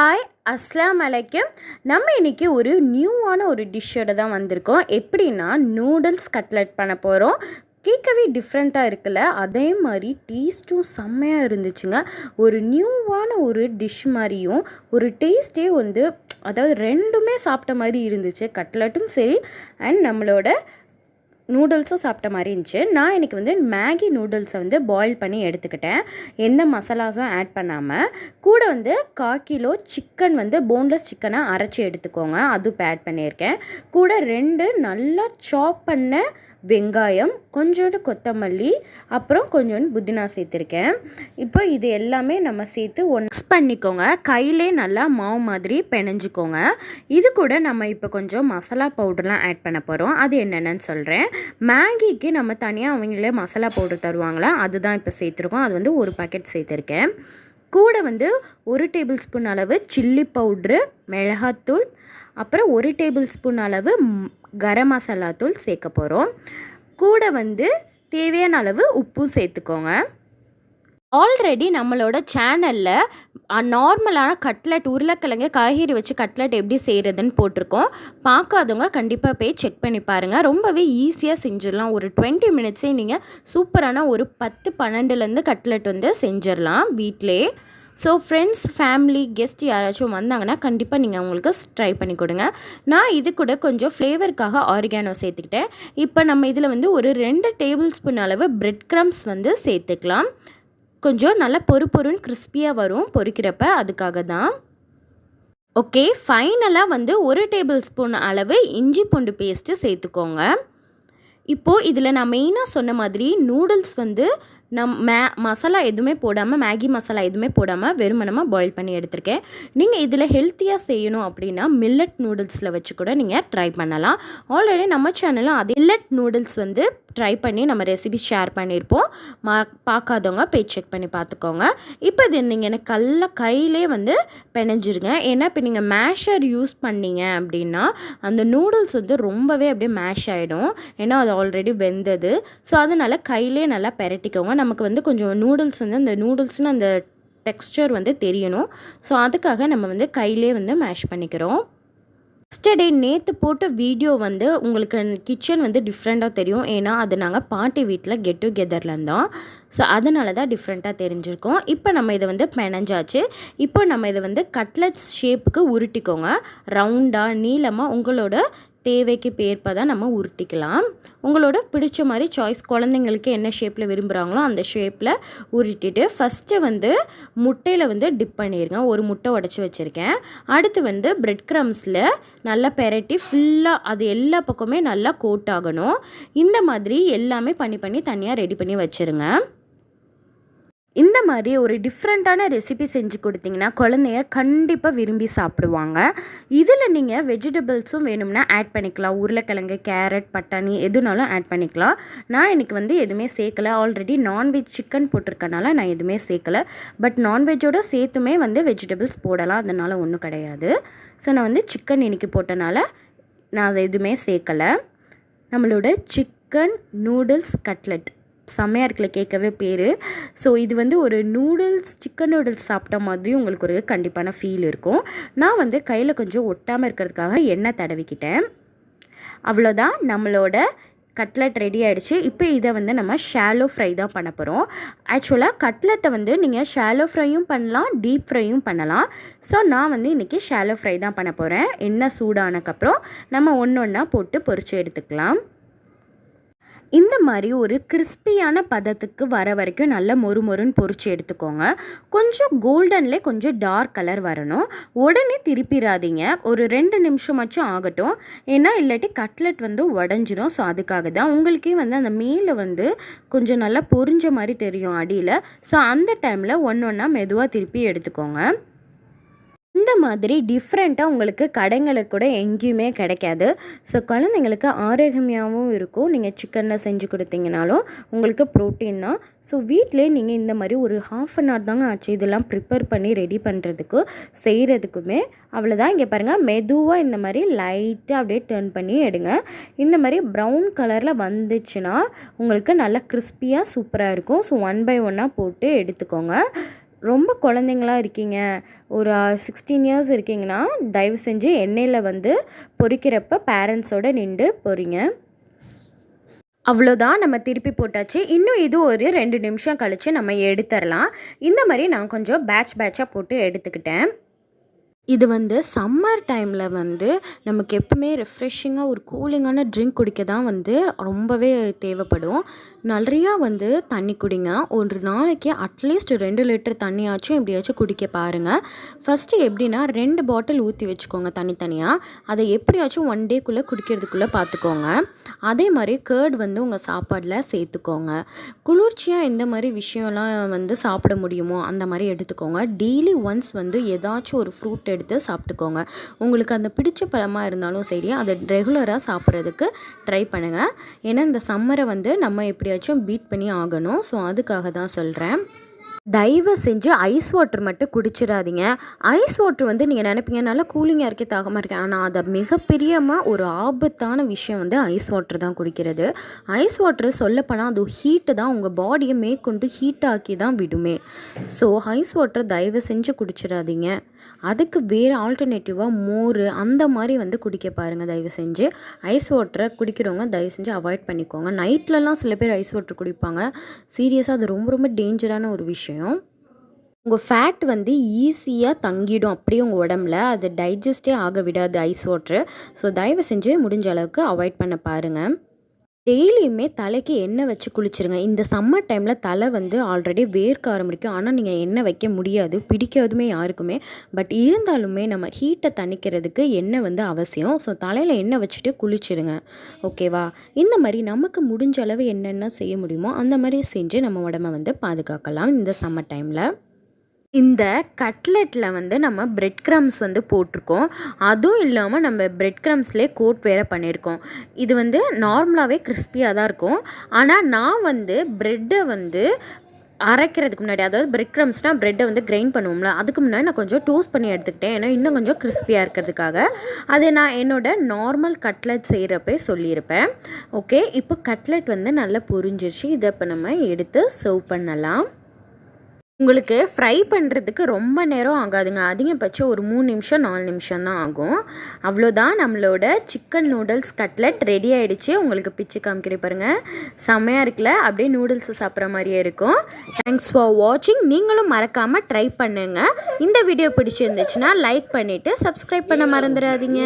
Hi அஸ்லாம் அலைக்கும். நம்ம இன்றைக்கி ஒரு நியூவான ஒரு டிஷ்ஷோடு தான் வந்திருக்கோம். எப்படின்னா நூடுல்ஸ் கட்லெட் பண்ண போகிறோம். கேட்கவே டிஃப்ரெண்ட்டாக இருக்குல்ல, அதே மாதிரி டேஸ்ட்டும் செம்மையாக இருந்துச்சுங்க. ஒரு நியூவான ஒரு டிஷ் மாதிரியும் ஒரு டேஸ்ட்டே அதாவது ரெண்டுமே சாப்பிட்ட மாதிரி இருந்துச்சு. கட்லெட்டும் சரி அண்ட் நம்மளோட நூடுல்ஸும் சாப்பிட்ட மாதிரி இருந்துச்சு. நான் இன்றைக்கி மேகி நூடுல்ஸை பாயில் பண்ணி எடுத்துக்கிட்டேன், எந்த மசாலாஸும் ஆட் பண்ணாமல். கூட 1/4 கிலோ சிக்கன் போன்லெஸ் சிக்கனை அரைச்சி எடுத்துக்கோங்க, அது இப்போ ஆட் பண்ணியிருக்கேன். கூட 2 நல்லா சாப் பண்ண வெங்காயம், கொஞ்சோண்டு கொத்தமல்லி, அப்புறம் கொஞ்சோண்டு புதினா சேர்த்துருக்கேன். இப்போ இது எல்லாமே நம்ம சேர்த்து மிக்ஸ் பண்ணிக்கோங்க. கையிலே நல்லா மாவு மாதிரி பிணைஞ்சிக்கோங்க. இது கூட நம்ம இப்போ கொஞ்சம் மசாலா பவுடர்லாம் ஆட் பண்ண போகிறோம். அது என்னென்னு சொல்கிறேன். மேகிக்கு நம்ம தனியாக அவங்களே மசாலா பவுடர் தருவாங்களா, அதுதான் இப்போ சேர்த்துருக்கோம். அது ஒரு பாக்கெட் சேர்த்துருக்கேன். கூட 1 டேபிள் ஸ்பூன் அளவு சில்லி பவுட்ரு, மிளகாத்தூள், அப்புறம் 1 டேபிள் ஸ்பூன் அளவு கரம் மசாலா தூள் சேர்க்க போகிறோம். கூட தேவையான அளவு உப்பும் சேர்த்துக்கோங்க. ஆல்ரெடி நம்மளோட சேனலில் நார்மலான கட்லெட், உருளைக்கிழங்கு காய்கறி வச்சு கட்லெட் எப்படி செய்கிறதுன்னு போட்டிருக்கோம். பார்க்காதவங்க கண்டிப்பாக போய் செக் பண்ணி பாருங்கள். ரொம்பவே ஈஸியாக செஞ்சிடலாம். ஒரு 20 மினிட்ஸே நீங்கள் சூப்பரான ஒரு 10-12 கட்லெட் செஞ்சிடலாம் வீட்டிலே. ஸோ ஃப்ரெண்ட்ஸ், ஃபேமிலி, கெஸ்ட் யாராச்சும் வந்தாங்கன்னா கண்டிப்பாக நீங்கள் அவங்களுக்கு ட்ரை பண்ணி கொடுங்க. நான் இது கூட கொஞ்சம் ஃப்ளேவருக்காக ஆரிகானோ சேர்த்துக்கிட்டேன். இப்போ நம்ம இதில் ஒரு 2 டேபிள் ஸ்பூன் அளவு பிரெட் க்ரம்ஸ் சேர்த்துக்கலாம். கொஞ்சம் நல்லா பொறுன்னு கிறிஸ்பியாக வரும் பொரிக்கிறப்ப, அதுக்காக தான். ஓகே, ஃபைனலாக 1 டேபிள் ஸ்பூன் அளவு இஞ்சி பூண்டு பேஸ்ட்டு சேர்த்துக்கோங்க. இப்போது இதில் நான் மெயினாக சொன்ன மாதிரி நூடுல்ஸ் மசாலா எதுவுமே போடாமல், மேகி மசாலா எதுவுமே போடாமல் வெறுமனமாக பாயில் பண்ணி எடுத்திருக்கேன். நீங்கள் இதில் ஹெல்த்தியாக செய்யணும் அப்படின்னா மில்லட் நூடுல்ஸில் வச்சு கூட நீங்கள் ட்ரை பண்ணலாம். ஆல்ரெடி நம்ம சேனலில் அது மில்லட் நூடுல்ஸ் ட்ரை பண்ணி நம்ம ரெசிபி ஷேர் பண்ணியிருப்போம். பார்க்காதவங்க போய் செக் பண்ணி பார்த்துக்கோங்க. இப்போ இது நீங்கள் எனக்கு கையிலே பிணைஞ்சிருங்க. ஏன்னா இப்போ நீங்கள் மேஷர் யூஸ் பண்ணிங்க அப்படின்னா அந்த நூடுல்ஸ் ரொம்பவே அப்படியே மேஷ் ஆகிடும். ஏன்னா அது ஆல்ரெடி வெந்தது. ஸோ அதனால் கையிலே நல்லா பெரட்டிக்கோங்க. நமக்கு கொஞ்சம் நூடுல்ஸ் அந்த நூடுல்ஸ்னு அந்த டெக்ஸ்சர் தெரியணும். ஸோ அதுக்காக நம்ம கையிலே மேஷ் பண்ணிக்கிறோம். டே நேற்று போட்ட வீடியோ உங்களுக்கு கிச்சன் டிஃப்ரெண்ட்டாக தெரியும். ஏன்னா அது நாங்கள் பாட்டி வீட்டில் கெட் டுகெதரில் இருந்தோம். ஸோ அதனால தான் டிஃப்ரெண்ட்டாக தெரிஞ்சிருக்கோம். இப்போ நம்ம இதை பிணைஞ்சாச்சு. இப்போ நம்ம இதை கட்லெட்ஸ் ஷேப்புக்கு உருட்டிக்கோங்க. ரவுண்டாக, நீளமாக, உங்களோட தேவைக்கு ஏற்பதான் நம்ம உருட்டிக்கலாம். உங்களோட பிடிச்ச மாதிரி சாய்ஸ், குழந்தைங்களுக்கு என்ன ஷேப்பில் விரும்புகிறாங்களோ அந்த ஷேப்பில் உருட்டிட்டு ஃபஸ்ட்டு முட்டையில் டிப் பண்ணிடுங்க. ஒரு முட்டை உடச்சி வச்சுருக்கேன். அடுத்து பிரெட் க்ரம்ஸில் நல்லா பெரட்டி ஃபுல்லாக அது எல்லா பக்கமே நல்லா கோட் ஆகணும். இந்த மாதிரி எல்லாமே பண்ணி தனியாக ரெடி பண்ணி வச்சுருங்க. இந்த மாதிரி ஒரு டிஃப்ரெண்ட்டான ரெசிபி செஞ்சு கொடுத்தீங்கன்னா குழந்தைய கண்டிப்பாக விரும்பி சாப்பிடுவாங்க. இதில் நீங்கள் வெஜிடபிள்ஸும் வேணும்னா ஆட் பண்ணிக்கலாம். உருளைக்கிழங்கு, கேரட், பட்டாணி எதுனாலும் ஆட் பண்ணிக்கலாம். நான் இன்றைக்கி எதுவுமே சேர்க்கலை. ஆல்ரெடி நான்வெஜ் சிக்கன் போட்டிருக்கனால நான் எதுவுமே சேர்க்கலை. பட் நான்வெஜ்ஜோடு சேர்த்துமே வெஜிடபிள்ஸ் போடலாம், அதனால் ஒன்றும் கிடையாது. ஸோ நான் சிக்கன் இன்றைக்கி போட்டனால நான் அதை எதுவுமே சேர்க்கலை. நம்மளோட சிக்கன் நூடுல்ஸ் கட்லெட் செம்மையாக இருக்குல்ல, கேட்கவே பேர். ஸோ இது ஒரு நூடுல்ஸ், சிக்கன் நூடுல்ஸ் சாப்பிட்ட மாதிரி உங்களுக்கு ஒரு கண்டிப்பான ஃபீல் இருக்கும். நான் கையில் கொஞ்சம் ஒட்டாமல் இருக்கிறதுக்காக எண்ணெய் தடவிக்கிட்டேன். அவ்வளோதான், நம்மளோட கட்லெட் ரெடி ஆகிடுச்சு. இப்போ இதை நம்ம ஷாலோ ஃப்ரை தான் பண்ண போகிறோம். ஆக்சுவலாக கட்லெட்டை நீங்கள் ஷாலோ ஃப்ரையும் பண்ணலாம், டீப் ஃப்ரையும் பண்ணலாம். ஸோ நான் இன்றைக்கி ஷாலோ ஃப்ரை தான் பண்ண போகிறேன். எண்ணெய் சூடானக்கப்புறம் நம்ம ஒன்றா போட்டு பொரித்து எடுத்துக்கலாம். இந்த மாதிரி ஒரு கிறிஸ்பியான பதத்துக்கு வர வரைக்கும் நல்லா மொறுன்னு பொரிச்சு எடுத்துக்கோங்க. கொஞ்சம் கோல்டன்லே கொஞ்சம் டார்க் கலர் வரணும். உடனே திருப்பிடாதீங்க, ஒரு 2 நிமிஷமாச்சும் ஆகட்டும். ஏன்னா இல்லாட்டி கட்லெட் உடஞ்சிரும். ஸோ அதுக்காக தான். உங்களுக்கே அந்த மேலே கொஞ்சம் நல்லா பொரிஞ்ச மாதிரி தெரியும் அடியில். ஸோ அந்த டைமில் ஒன்றா மெதுவாக திருப்பி எடுத்துக்கோங்க. இந்த மாதிரி டிஃப்ரெண்ட்டாக உங்களுக்கு கடைங்களுக்கு கூட எங்கேயுமே கிடைக்காது. ஸோ குழந்தைங்களுக்கு ஆரோக்கியமாகவும் இருக்கும். நீங்கள் சிக்கனில் செஞ்சு கொடுத்தீங்கனாலும் உங்களுக்கு ப்ரோட்டீன் தான். ஸோ வீட்டிலே நீங்கள் இந்த மாதிரி ஒரு 1/2 அன் ஹவர் தாங்க ஆச்சு இதெல்லாம் ப்ரிப்பேர் பண்ணி ரெடி பண்ணுறதுக்கு, செய்கிறதுக்குமே. அவ்வளோதான். இங்கே பாருங்கள், மெதுவாக இந்த மாதிரி லைட்டாக அப்படியே டர்ன் பண்ணி எடுங்க. இந்த மாதிரி ப்ரௌன் கலரில் வந்துச்சுன்னா உங்களுக்கு நல்லா கிறிஸ்பியாக சூப்பராக இருக்கும். ஸோ 1 பை 1 போட்டு எடுத்துக்கோங்க. ரொம்ப குழந்தைங்களா இருக்கீங்க, ஒரு 16 இயர்ஸ் இருக்கீங்கன்னா தயவு செஞ்சு எண்ணெயில் வந்து பொரிக்கிறப்ப பேரண்ட்ஸோடு நின்று பொரிங்க. அவ்வளோதான், நம்ம திருப்பி போட்டாச்சு. இன்னும் இது ஒரு 2 நிமிஷம் கழித்து நம்ம எடுத்துடலாம். இந்த மாதிரி நான் கொஞ்சம் பேட்சாக போட்டு எடுத்துக்கிட்டேன். இது வந்து சம்மர் டைமில் வந்து நமக்கு எப்பவுமே ரெஃப்ரெஷிங்காக ஒரு கூலிங்கான ட்ரிங்க் குடிக்க தான் வந்து ரொம்பவே தேவைப்படும். நிறையா வந்து தண்ணி குடிங்க. ஒரு நாளைக்கு அட்லீஸ்ட் 2 லிட்டர் தண்ணியாச்சும் எப்படியாச்சும் குடிக்க பாருங்கள். ஃபஸ்ட்டு எப்படின்னா 2 பாட்டில் ஊற்றி வச்சுக்கோங்க தனித்தனியாக. அதை எப்படியாச்சும் 1 டேக்குள்ளே குடிக்கிறதுக்குள்ளே பார்த்துக்கோங்க. அதே மாதிரி கேர்ட் வந்து உங்கள் சாப்பாடில் சேர்த்துக்கோங்க. குளிர்ச்சியாக எந்த மாதிரி விஷயம்லாம் வந்து சாப்பிட முடியுமோ அந்த மாதிரி எடுத்துக்கோங்க. டெய்லி ஒன்ஸ் வந்து ஏதாச்சும் ஒரு ஃப்ரூட் எடுத்து சாப்பிட்டுக்கோங்க. உங்களுக்கு அந்த பிடிச்ச பழமாக இருந்தாலும் சரி, அதை ரெகுலராக சாப்பிட்றதுக்கு ட்ரை பண்ணுங்கள். ஏன்னா இந்த சம்மரை வந்து நம்ம எப்படியாச்சும் பீட் பண்ணி ஆகணும். ஸோ அதுக்காக தான் சொல்கிறேன். தயவு செஞ்சு ஐஸ் வாட்டர் மட்டும் குடிச்சிடாதீங்க. ஐஸ் வாட்டர் வந்து நீங்கள் நினைப்பீங்க நல்லா கூலிங்காக இருக்கே, தாகமாக இருக்கேன். ஆனால் அதை மிகப்பெரியமாக ஒரு ஆபத்தான விஷயம் வந்து ஐஸ் வாட்டர் தான் குடிக்கிறது. ஐஸ் வாட்டர் சொல்லப்போனால் அது ஹீட்டு தான், உங்கள் பாடியை மேற்கொண்டு ஹீட்டாக்கி தான் விடுமே. ஸோ ஐஸ் வாட்டர் தயவு செஞ்சு குடிச்சிடாதீங்க. அதுக்கு வேறு ஆல்டர்னேட்டிவாக மோர் அந்த மாதிரி வந்து குடிக்க பாருங்கள் தயவு செஞ்சு. ஐஸ் வாட்டரை குடிக்கிறவங்க தயவு செஞ்சு அவாய்ட் பண்ணிக்கோங்க. நைட்லலாம் சில பேர் ஐஸ் வாட்டர் குடிப்பாங்க. சீரியஸாக அது ரொம்ப ரொம்ப டேஞ்சரான ஒரு விஷயம். உங்கள் ஃபேட் வந்து ஈஸியாக தங்கிடும் அப்படியே உங்கள் உடம்புல. அது டைஜஸ்டே ஆக விடாது ஐஸ் வாட்ரு. ஸோ தயவு செஞ்சு முடிஞ்ச அளவுக்கு அவாய்ட் பண்ண பாருங்கள். டெய்லியுமே தலைக்கு எண்ணெய் வச்சு குளிச்சுருங்க. இந்த சம்மர் டைமில் தலை வந்து ஆல்ரெடி வேர்க்க ஆரம்பிக்கும். ஆனால் நீங்கள் எண்ணெய் வைக்க முடியாது, பிடிக்காதுமே யாருக்குமே. பட் இருந்தாலுமே நம்ம ஹீட்டை தணிக்கிறதுக்கு எண்ணெய் வந்து அவசியம். ஸோ தலையில் எண்ணெய் வச்சுட்டு குளிச்சுடுங்க. ஓகேவா? இந்த மாதிரி நமக்கு முடிஞ்ச அளவு என்னென்ன செய்ய முடியுமோ அந்த மாதிரி செஞ்சு நம்ம உடம்பை வந்து பாதுகாக்கலாம் இந்த சம்மர் டைமில். இந்த கட்லெட்டில் வந்து நம்ம பிரெட் க்ரம்ஸ் வந்து போட்டிருக்கோம். அதுவும் இல்லாமல் நம்ம பிரெட் க்ரம்ஸ்லேயே கோட் வேறு பண்ணியிருக்கோம். இது வந்து நார்மலாகவே கிறிஸ்பியாக தான் இருக்கும். ஆனால் நான் வந்து ப்ரெட்டை வந்து அரைக்கிறதுக்கு முன்னாடி, அதாவது பிரெட் க்ரம்ஸ்னால் ப்ரெட்டை வந்து கிரைண்ட் பண்ணுவோம்ல, அதுக்கு முன்னாடி நான் கொஞ்சம் டோஸ்ட் பண்ணி எடுத்துக்கிட்டேன். ஏன்னா இன்னும் கொஞ்சம் கிறிஸ்பியாக இருக்கிறதுக்காக. அது நான் என்னோடய நார்மல் கட்லெட் செய்கிறப்பே சொல்லியிருப்பேன். ஓகே, இப்போ கட்லெட் வந்து நல்லா பொரிஞ்சிருச்சு. இதை இப்போ நம்ம எடுத்து சர்வ் பண்ணலாம். உங்களுக்கு ஃப்ரை பண்ணுறதுக்கு ரொம்ப நேரம் ஆகாதுங்க. அதிகபட்சம் ஒரு 3 நிமிஷம் 4 நிமிஷம் தான் ஆகும். அவ்வளோதான், நம்மளோட சிக்கன் நூடுல்ஸ் கட்லெட் ரெடி ஆகிடுச்சு. உங்களுக்கு பிச்சு காமிக்கிறேன் பாருங்கள். செம்மையாக இருக்குல்ல, அப்படியே நூடுல்ஸ் சாப்பிட்ற மாதிரியே இருக்கும். தேங்க்ஸ் ஃபார் வாட்சிங். நீங்களும் மறக்காமல் ட்ரை பண்ணுங்கள். இந்த வீடியோ பிடிச்சிருந்துச்சுன்னா லைக் பண்ணிவிட்டு சப்ஸ்கிரைப் பண்ண மறந்துடாதீங்க.